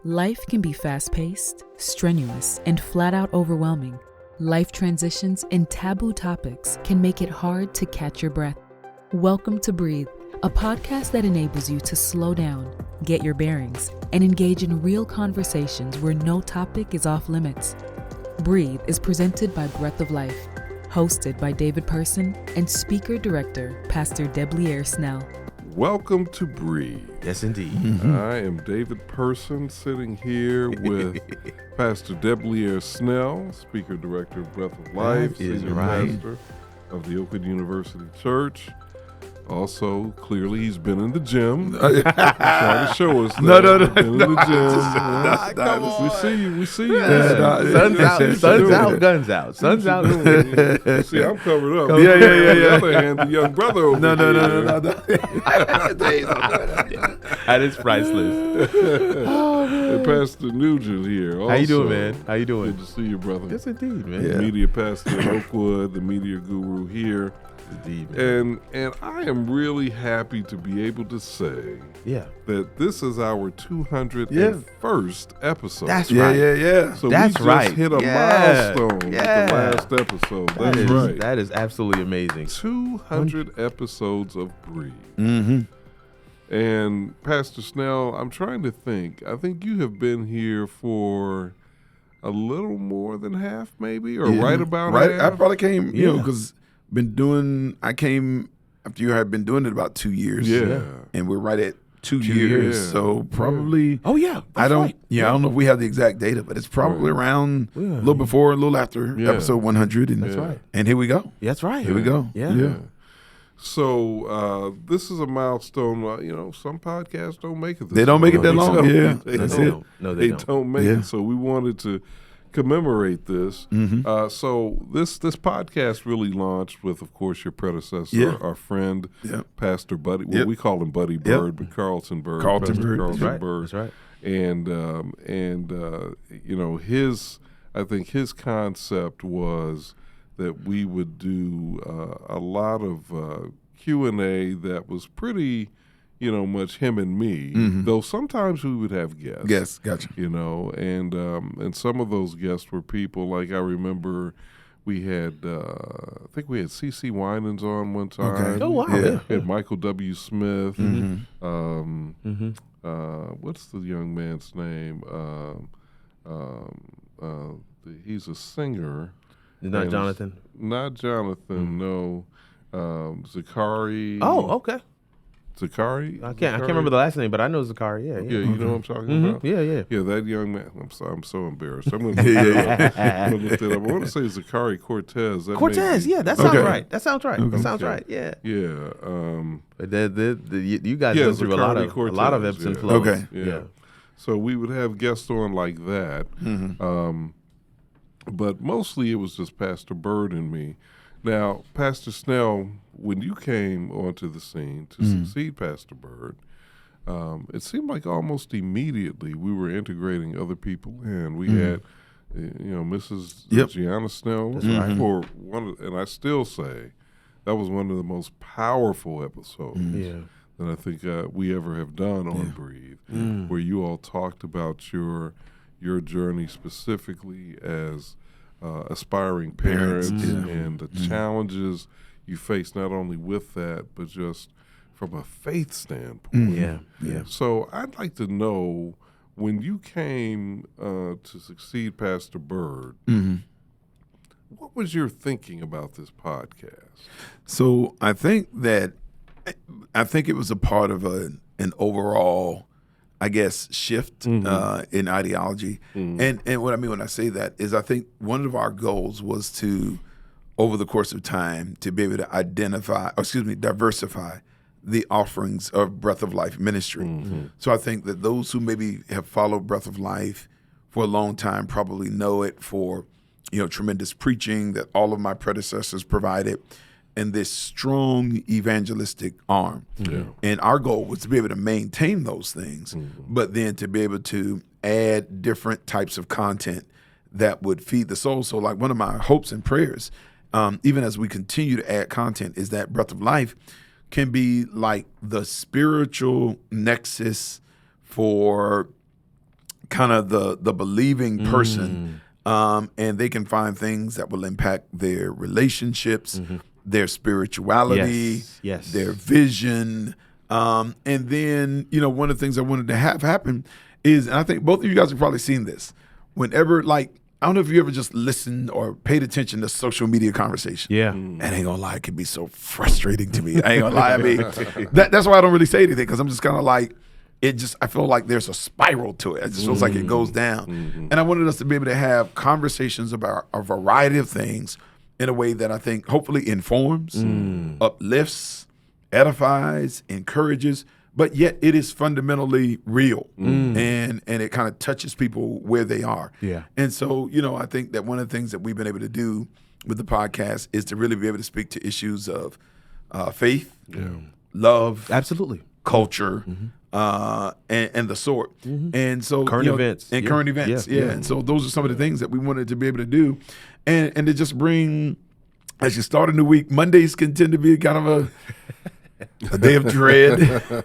Life can be fast-paced, strenuous, and flat-out overwhelming. Life transitions and taboo topics can make it hard to catch your breath. Welcome to Breathe, a podcast that enables you to slow down, get your bearings, and engage in real conversations where no topic is off limits. Breathe is presented by Breath of Life, hosted by David Person and speaker-director Pastor Debleaire Snell. Welcome to Breathe. Yes, indeed. I am David Person, sitting here with Pastor Debleaire Snell, speaker-director of Breath of Life, senior pastor of the Oakland University Church. Also, clearly, he's been in the gym. Trying to show us that. No. Been in the gym. We see you. Sun's out, guns out. Sun's out. You see, I'm covered up. Yeah. On the other hand, the young brother over No. That is priceless. And Pastor Nugent here. Also, How you doing, man? How you doing? Good to see you, brother. Yes, indeed, man. The media pastor in Oakwood, the media guru here. Indeed, man. And I am really happy to be able to say that this is our 201st episode. That's right. Yeah. So That's we just right. hit a milestone with the Yeah. last episode. That's right. That is absolutely amazing. 200 episodes of Breathe. Mm-hmm. And Pastor Snell, I'm trying to think. I think you have been here for a little more than half, maybe, or right about half. I probably came, because I came after you had been doing it about 2 years. Yeah. And we're right at 2 years. Yeah. So probably. Oh, yeah. I don't know if we have the exact data, but it's probably around a little before, a little after episode 100. And That's right. And here we go. That's right. Here we go. Yeah. So this is a milestone. Some podcasts don't make it. They don't make it that long. Yeah, That's it. No, they don't make it. So we wanted to commemorate this. Mm-hmm. So this podcast really launched with, of course, your predecessor, our friend, Pastor Buddy. Well, we call him Buddy Byrd, but Carlton Byrd. Carlton Byrd. Byrd. That's right. And I think his concept was that we would do a lot of Q&A that was pretty, much him and me. Though sometimes we would have guests. Yes, gotcha. And some of those guests were people like I remember we had I think we had C.C. Winans on one time. Okay. Oh, wow. Yeah. We had Michael W. Smith. What's the young man's name? He's a singer. Not Jonathan. Not Jonathan. No. Zakari. Oh, okay. Zakari. I can't remember the last name, but I know Zakari. Yeah. Yeah, you know what I'm talking about. Yeah. Yeah, that young man. I'm so embarrassed. I'm going to look that up. I want to say Zakari Cortez. Cortez. Yeah, that sounds right. That sounds right. That sounds right. Yeah. Yeah. But you guys go through a lot of ebbs and flows. Okay. Yeah. So we would have guests on like that. But mostly it was just Pastor Byrd and me. Now, Pastor Snell, when you came onto the scene to succeed Pastor Byrd, it seemed like almost immediately we were integrating other people in. We had, Mrs. Gianna Snell, for and I still say that was one of the most powerful episodes that I think we ever have done on Breathe, where you all talked about your journey specifically as aspiring parents and the challenges you face not only with that, but just from a faith standpoint. Yeah. So I'd like to know, when you came to succeed Pastor Byrd, what was your thinking about this podcast? So I think it was a part of an overall, I guess, shift in ideology. And what I mean when I say that is I think one of our goals was to, over the course of time, to be able to diversify the offerings of Breath of Life ministry. So I think that those who maybe have followed Breath of Life for a long time probably know it for, tremendous preaching that all of my predecessors provided, and this strong evangelistic arm. And our goal was to be able to maintain those things, but then to be able to add different types of content that would feed the soul. So like one of my hopes and prayers, even as we continue to add content, is that Breath of Life can be like the spiritual nexus for kind of the believing person, and they can find things that will impact their relationships, their spirituality, their vision. And then, one of the things I wanted to have happen is, and I think both of you guys have probably seen this, whenever, like, I don't know if you ever just listened or paid attention to social media conversation. Yeah. And I ain't gonna lie, it can be so frustrating to me. I ain't gonna lie. I mean, that's why I don't really say anything, because I'm just kind of like, I feel like there's a spiral to it. It just feels like it goes down. And I wanted us to be able to have conversations about a variety of things in a way that I think hopefully informs, uplifts, edifies, encourages, but yet it is fundamentally real, and it kind of touches people where they are. Yeah. And so, I think that one of the things that we've been able to do with the podcast is to really be able to speak to issues of faith, love, absolutely, culture, and the sort. And so current events. And current events. Yeah. And so those are some of the things that we wanted to be able to do. And to just bring, as you start a new week, Mondays can tend to be kind of a day of dread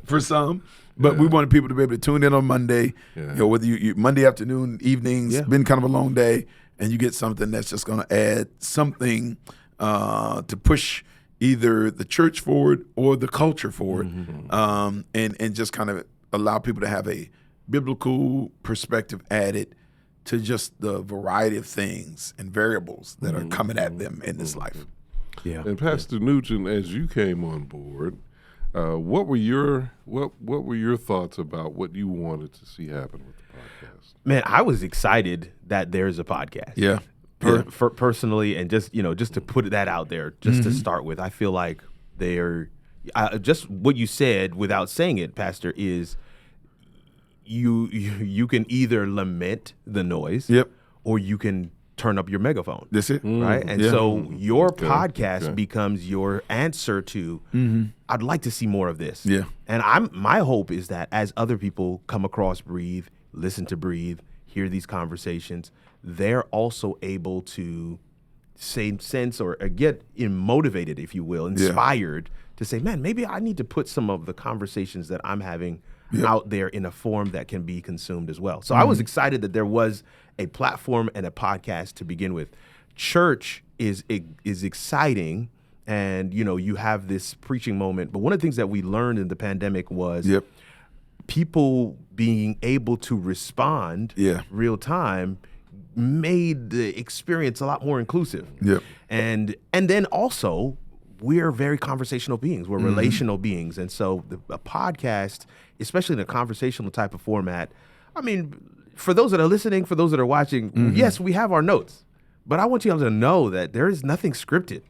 for some, but we wanted people to be able to tune in on Monday. Whether you Monday afternoon, evenings, been kind of a long day, and you get something that's just going to add something to push either the church forward or the culture forward, and just kind of allow people to have a biblical perspective added to just the variety of things and variables that are coming at them in this life. Yeah. And Pastor Nugent, as you came on board, what were your thoughts about what you wanted to see happen with the podcast? Man, I was excited that there's a podcast. Yeah. Personally, and just to put that out there, just to start with, I feel like just what you said without saying it, Pastor, is you can either lament the noise, or you can turn up your megaphone. That's it. Right? And so your podcast becomes your answer to, I'd like to see more of this. Yeah. And my hope is that as other people come across Breathe, listen to Breathe, hear these conversations, they're also able to sense or get motivated, if you will, inspired to say, man, maybe I need to put some of the conversations that I'm having out there in a form that can be consumed as well. So I was excited that there was a platform and a podcast to begin with. Church is exciting, and you have this preaching moment. But one of the things that we learned in the pandemic was people being able to respond real time made the experience a lot more inclusive. And then also, we're very conversational beings. We're relational beings. And so a podcast, especially in a conversational type of format, I mean, for those that are listening, for those that are watching, yes, we have our notes. But I want you all to know that there is nothing scripted.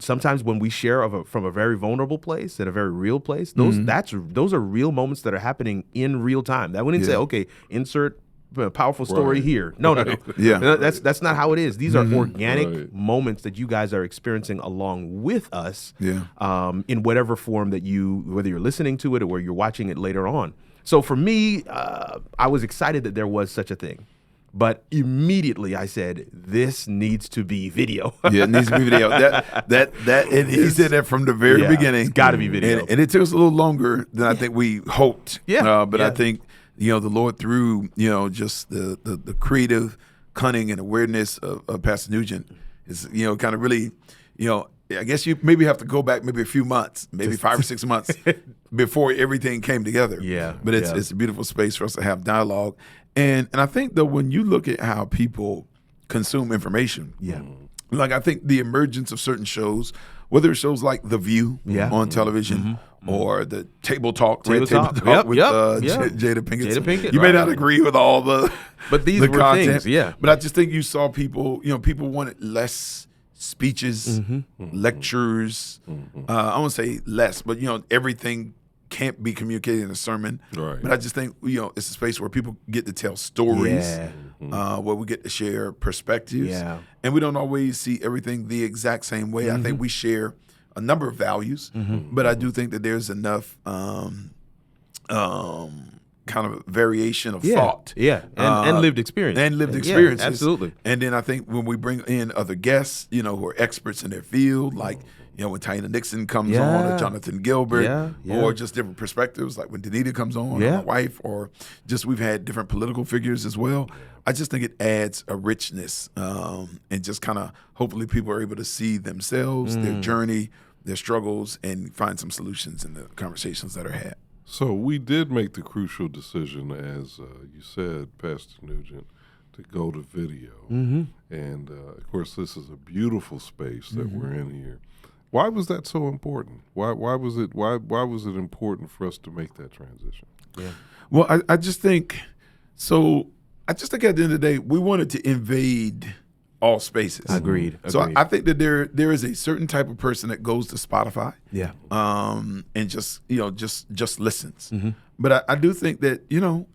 Sometimes when we share from a very vulnerable place and a very real place, those are real moments that are happening in real time. That wouldn't say, okay, insert a powerful story here. No. That's not how it is. These are organic moments that you guys are experiencing along with us, in whatever form that whether you're listening to it or you're watching it later on. So for me, I was excited that there was such a thing. But immediately I said, this needs to be video. It needs to be video. And he said that from the very beginning. It's got to be video. And it took us a little longer than I think we hoped. But I think, the Lord, through, just the creative cunning and awareness of Pastor Nugent is, kind of really, I guess you maybe have to go back maybe a few months, maybe 5 or 6 months before everything came together. But it's a beautiful space for us to have dialogue. And I think, though, when you look at how people consume information, like I think the emergence of certain shows, whether it's shows like The View on television or the Table Talk with Jada Pinkett. You may not agree with all but these were content. Things, But I just think you saw people, people wanted less speeches, lectures. I won't say less, but everything can't be communicated in a sermon. But I just think it's a space where people get to tell stories, where we get to share perspectives, and we don't always see everything the exact same way. I think we share a number of values, but I do think that there's enough kind of variation of Yeah. thought. Yeah, and lived experience. And lived Yeah, experiences. absolutely. And then I think when we bring in other guests, who are experts in their field, like, when Taina Nixon comes on, or Jonathan Gilbert, Yeah. or just different perspectives, like when Danita comes on, or my wife, or just we've had different political figures as well. I just think it adds a richness, and just kind of hopefully people are able to see themselves, their journey, their struggles, and find some solutions in the conversations that are had. So we did make the crucial decision, as you said, Pastor Nugent, to go to video. And, of course, this is a beautiful space that we're in here. Why was that so important? Why was it important for us to make that transition? Yeah. Well, I just think so. I just think at the end of the day, we wanted to invade all spaces. Agreed. So I think that there is a certain type of person that goes to Spotify, and just listens. But I do think that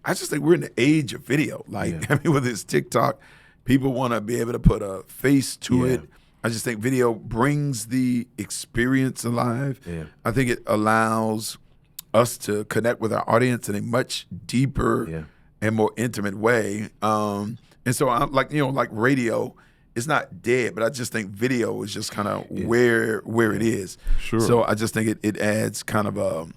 I just think we're in the age of video. Like I mean, with this TikTok, people want to be able to put a face to it. I just think video brings the experience alive. Yeah. I think it allows us to connect with our audience in a much deeper and more intimate way. And so I'm like radio, it's not dead, but I just think video is just kind of where it is. Sure. So I just think it adds kind of a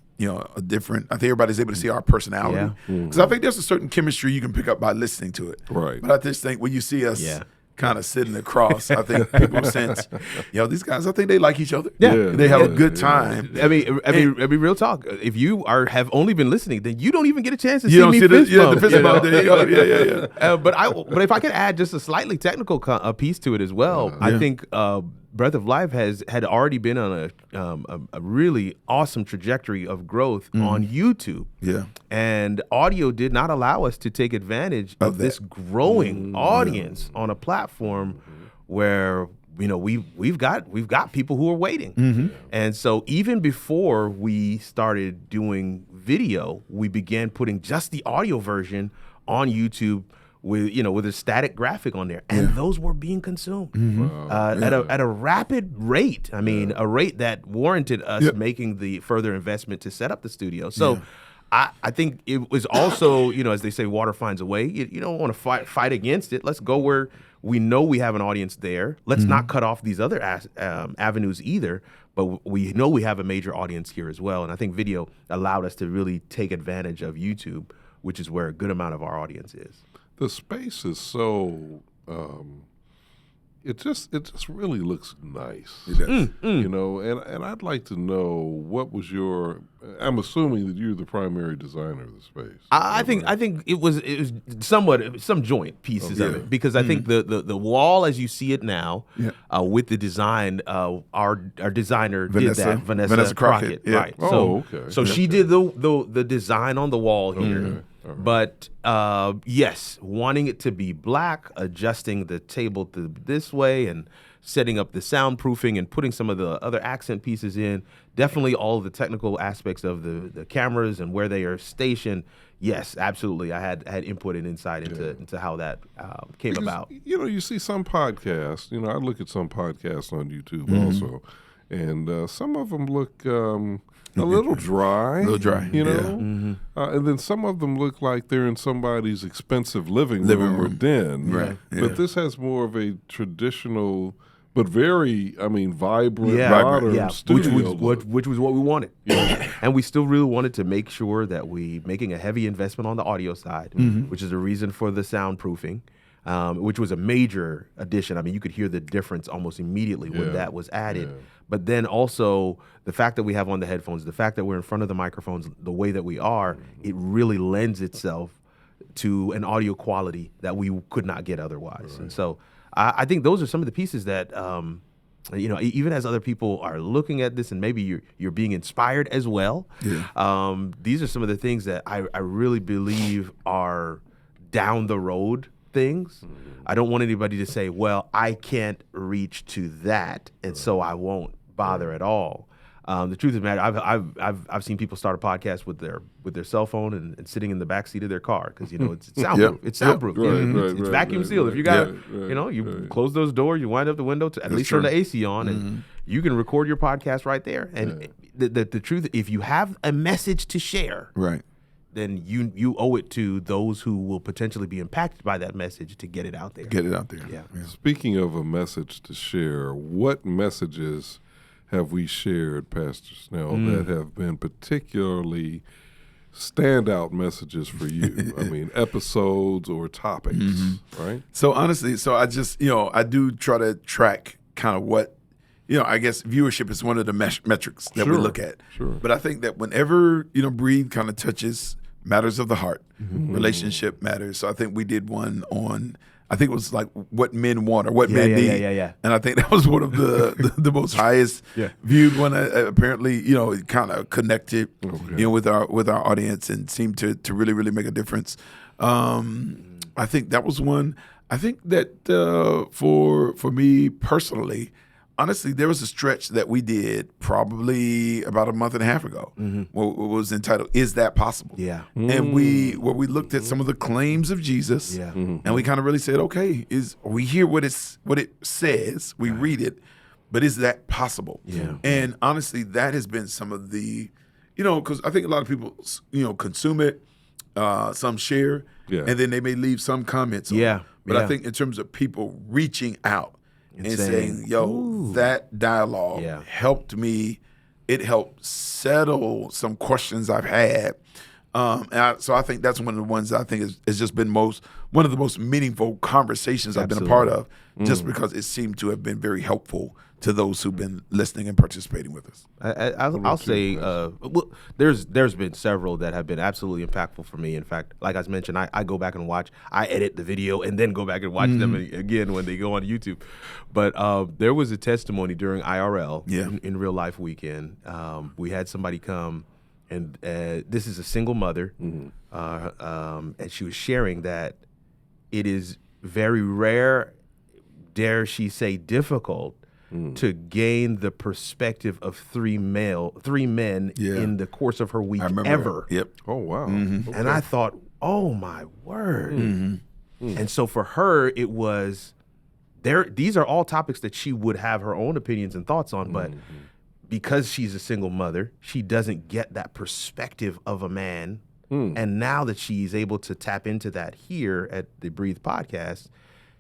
different. I think everybody's able to see our personality because I think there's a certain chemistry you can pick up by listening to it. Right. But I just think when you see us. Yeah. Kind of sitting across, I think people sense, these guys, I think they like each other. Yeah, they have a good time. I mean, real talk. If you have only been listening, then you don't even get a chance to see me fist bump. The fist bump. There you go. Yeah. But if I could add just a slightly technical piece to it as well, I think Breath of Life had already been on a really awesome trajectory of growth on YouTube. Yeah. And audio did not allow us to take advantage of this growing audience on a platform where we've got people who are waiting. And so even before we started doing video, we began putting just the audio version on YouTube with a static graphic on there, and those were being consumed at a rapid rate. I mean, a rate that warranted us making the further investment to set up the studio. So I think it was also, as they say, water finds a way. You don't want to fight against it. Let's go where we know we have an audience there. Let's not cut off these other avenues either. But we know we have a major audience here as well. And I think video allowed us to really take advantage of YouTube, which is where a good amount of our audience is. The space is so it just really looks nice. It does. And I'd like to know what was I'm assuming that you're the primary designer of the space. I think it was somewhat some joint pieces of it, because I think the wall as you see it now with the design, our designer did that, Vanessa Crockett. Right. So she did the design on the wall here. But yes, wanting it to be black, adjusting the table to this way, and setting up the soundproofing and putting some of the other accent pieces in. Definitely all of the technical aspects of the cameras and where they are stationed. Yes, absolutely. I had input and insight into how that came about. You see some podcasts. I look at some podcasts on YouTube also, and some of them look a little dry. And then some of them look like they're in somebody's expensive living room or den. Right. But this has more of a traditional, but very, vibrant, modern studio which was what we wanted. And we still really wanted to make sure that making a heavy investment on the audio side, which is the reason for the soundproofing, which was a major addition. You could hear the difference almost immediately when that was added. Yeah. But then also the fact that we have on the headphones, the fact that we're in front of the microphones the way that we are, it really lends itself to an audio quality that we could not get otherwise. Right. And so I think those are some of the pieces that, even as other people are looking at this and maybe you're being inspired as well, these are some of the things that I really believe are down the road things. I don't want anybody to say, well, I can't reach to that, and so I won't bother at all. The truth of the matter, I've seen people start a podcast with their cell phone and sitting in the back seat of their car because it's soundproof. It's soundproof. It's vacuum sealed. If you got you close those doors, you wind up the window to at least turn the AC on, and you can record your podcast right there. And the truth, if you have a message to share, then you owe it to those who will potentially be impacted by that message to get it out there. Get it out there. Yeah. Speaking of a message to share, what messages have we shared, Pastor Snell, that have been particularly standout messages for you? I mean, episodes or topics, right? So honestly, I just, I do try to track kind of what, I guess viewership is one of the metrics that we look at. Sure. But I think that whenever, Breathe kind of touches matters of the heart, relationship matters. So I think we did one on, I think it was like what men want or what men need. Yeah. And I think that was one of the most highest viewed one. Apparently, it kind of connected, with our audience and seemed to really, really make a difference. I think that was one. I think that for me personally, honestly, there was a stretch that we did probably about a month and a half ago. What was entitled "Is That Possible?" Yeah. And we looked at some of the claims of Jesus, and we kind of really said, okay, we hear what it says, we read it, but is that possible? Yeah. And honestly, that has been some of the, because I think a lot of people, consume it, some share, and then they may leave some comments on it. But I think in terms of people reaching out and saying, yo, that dialogue helped me. It helped settle some questions I've had. So I think that's one of the ones that I think has just been one of the most meaningful conversations I've been a part of, just because it seemed to have been very helpful to those who've been listening and participating with us. I'll say there's been several that have been absolutely impactful for me. In fact, like I mentioned, I go back and watch. I edit the video and then go back and watch them again when they go on YouTube. But there was a testimony during IRL in Real Life Weekend. We had somebody come, and this is a single mother, and she was sharing that it is very rare, dare she say difficult, to gain the perspective of three men in the course of her week ever. That. Yep. Oh, wow. Okay. And I thought, oh my word. And so for her, it was these are all topics that she would have her own opinions and thoughts on, but because she's a single mother, she doesn't get that perspective of a man. And now that she's able to tap into that here at the Breathe podcast,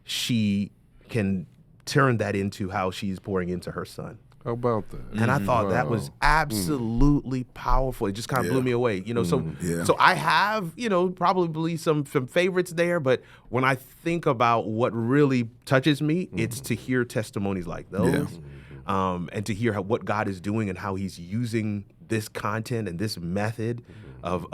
she can turn that into how she's pouring into her son. How about that? And I thought that was absolutely powerful. It just kind of blew me away. So I have, probably some favorites there, but when I think about what really touches me, it's to hear testimonies like those. And to hear what God is doing and how he's using this content and this method of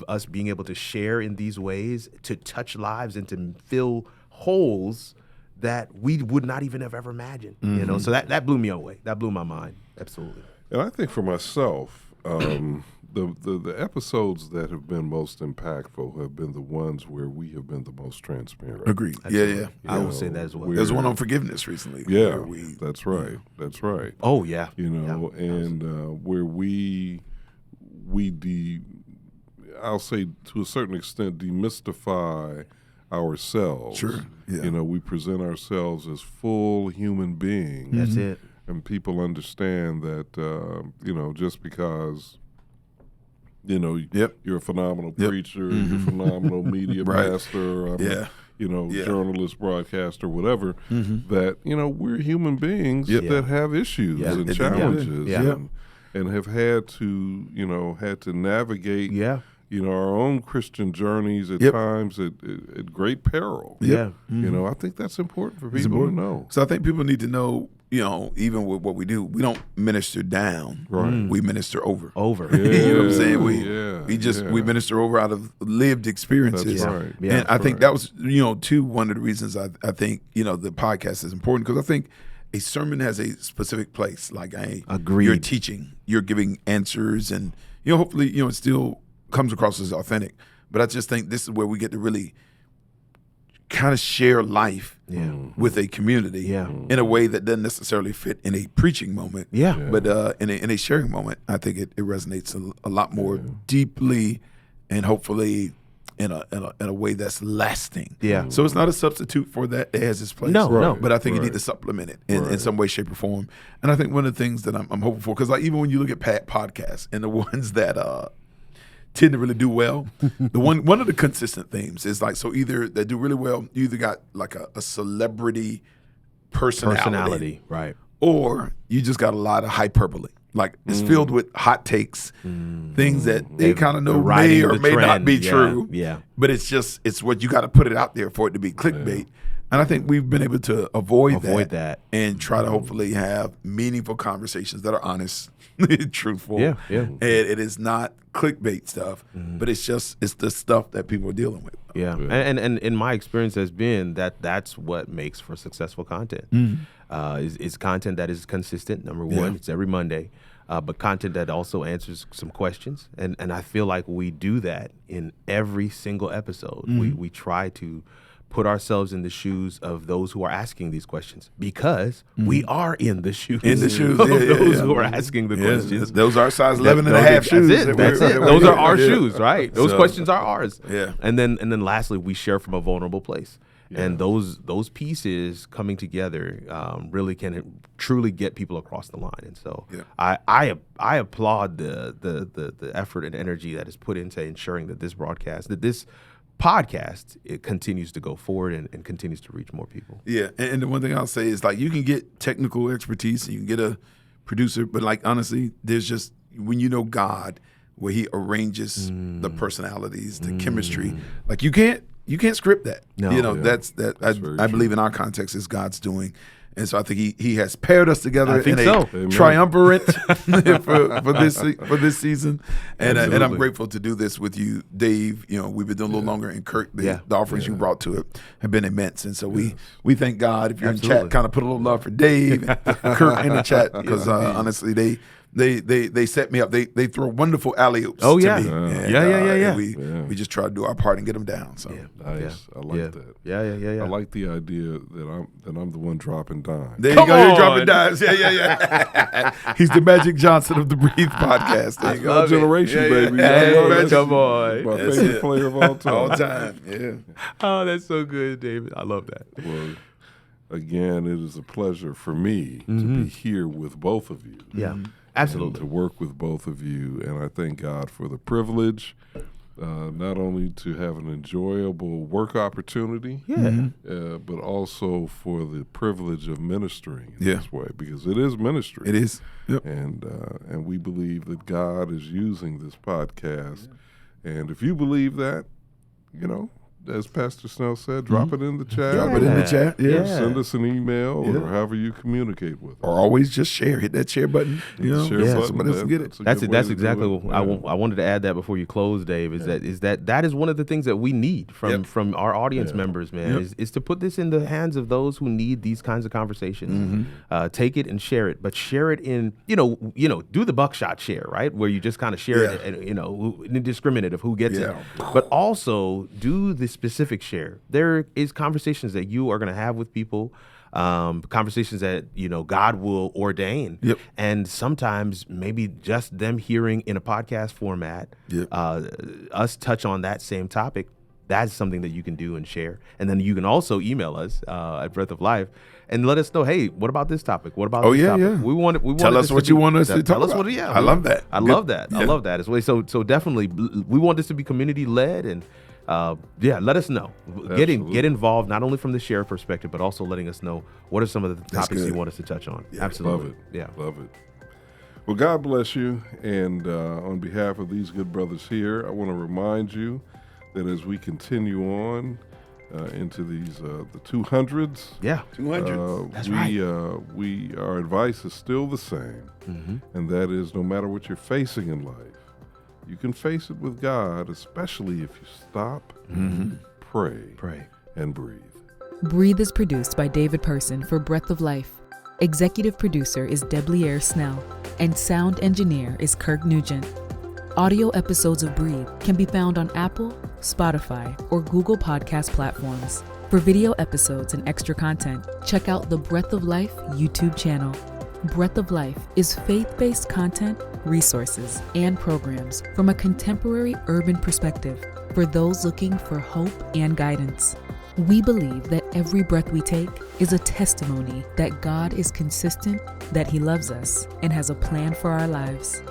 us being able to share in these ways to touch lives and to fill holes that we would not even have ever imagined. So that blew me away. That blew my mind. Absolutely. And I think for myself, the episodes that have been most impactful have been the ones where we have been the most transparent. Agreed. Yeah. I would say that as well. There's one on forgiveness recently. Yeah, that's right. That's right. Oh, yeah. And where I'll say to a certain extent, demystify ourselves. Sure. Yeah. We present ourselves as full human beings. That's it. And people understand that, just because, you're a phenomenal preacher, you're a phenomenal media master, journalist, broadcaster, whatever, that, we're human beings that have issues and challenges and have had to navigate our own Christian journeys at times at great peril. I think that's important for people to know. So I think people need to know, even with what we do, we don't minister down. Right. We minister over. Yeah, you know what I'm saying? We minister over out of lived experiences. That's right. And I think that was, one of the reasons I think, the podcast is important, because I think a sermon has a specific place. Like you're teaching, you're giving answers, and, hopefully, it still comes across as authentic. But I just think this is where we get to really kind of share life with a community in a way that doesn't necessarily fit in a preaching moment. But in a sharing moment, I think it resonates a lot more deeply, and hopefully in a way that's lasting. So it's not a substitute for that. It has its place. No. But I think you need to supplement it in some way, shape, or form. And I think one of the things that I'm hoping for, because even when you look at podcasts and the ones that tend to really do well. One of the consistent themes is like, so either they do really well, you either got like a celebrity personality, right? Or you just got a lot of hyperbole. Like it's filled with hot takes, things that they kind of know may or may not be true. Yeah. But it's what you got to put it out there for it to be clickbait. And I think we've been able to avoid that and try to hopefully have meaningful conversations that are honest, truthful. Yeah. And it is not clickbait stuff, but it's the stuff that people are dealing with. Yeah. And in my experience has been that's what makes for successful content. Is content that is consistent. Number one, it's every Monday. But content that also answers some questions. And I feel like we do that in every single episode. We try to put ourselves in the shoes of those who are asking these questions, because we are in the shoes of those who are asking the questions. Those are size 11 and a half shoes. That's it. Those are our shoes, right? Those questions are ours. Yeah. And then lastly, we share from a vulnerable place. Yeah. And those pieces coming together really can truly get people across the line. And so I applaud the effort and energy that is put into ensuring that this podcast, it continues to go forward and continues to reach more people. Yeah, and the one thing I'll say is, like, you can get technical expertise and you can get a producer, but like honestly, there's just, when you know God, where He arranges the personalities, the chemistry, like you can't script that. No, that's I believe in our context is God's doing. And so I think he has paired us together in a triumvirate for this season. And I'm grateful to do this with you, Dave. You know, we've been doing a little longer, and Kirk, the offerings you brought to it have been immense. And so we thank God. If you're in chat, kind of put a little love for Dave and Kirk in the chat, because honestly, they set me up. They throw wonderful alley-oops to me. We just try to do our part and get them down. So nice. I like that. Yeah. I like the idea that I'm the one dropping dimes. There you go. You're dropping dimes. Yeah. He's the Magic Johnson of the Breathe podcast. There you go. Our generation, baby. Hey, come on. My favorite player of all time. All time. Yeah. Oh, that's so good, David. I love that. Well, again, it is a pleasure for me to be here with both of you. Yeah. Absolutely. To work with both of you. And I thank God for the privilege, not only to have an enjoyable work opportunity, but also for the privilege of ministering in this way, because it is ministry. It is. Yep. And we believe that God is using this podcast. And if you believe that, you know, as Pastor Snell said, drop it in the chat. Drop it in the chat. Yeah. Send us an email or however you communicate with us. Or always just share. Hit that share button. Share button. Somebody else can get it. That's exactly what I wanted to add that before you close, Dave. That is one of the things that we need from our audience members, man. Is to put this in the hands of those who need these kinds of conversations. Take it and share it, but share it in do the buckshot share, right, where you just kind of share it, and indiscriminate of who gets it, but also do the specific share. There is conversations that you are going to have with people, conversations that God will ordain, and sometimes maybe just them hearing in a podcast format us touch on that same topic. That's something that you can do and share. And then you can also email us at Breath of Life and let us know, hey, what about this topic? What about this topic? Yeah. We want tell us what you want us to talk about. I love that. I love that as well. So definitely, we want this to be community led, and let us know. Get involved, not only from the share perspective, but also letting us know what are some of the topics you want us to touch on. Absolutely. Love it. Well, God bless you. And on behalf of these good brothers here, I want to remind you that as we continue on into these the 200s, 200. That's right. Our advice is still the same, and that is, no matter what you're facing in life, you can face it with God, especially if you stop, pray, and breathe. Breathe is produced by David Person for Breath of Life. Executive producer is Debleaire Snell, and sound engineer is Kirk Nugent. Audio episodes of Breathe can be found on Apple, Spotify, or Google Podcast platforms. For video episodes and extra content, check out the Breath of Life YouTube channel. Breath of Life is faith-based content, resources, and programs from a contemporary urban perspective for those looking for hope and guidance. We believe that every breath we take is a testimony that God is consistent, that He loves us, and has a plan for our lives.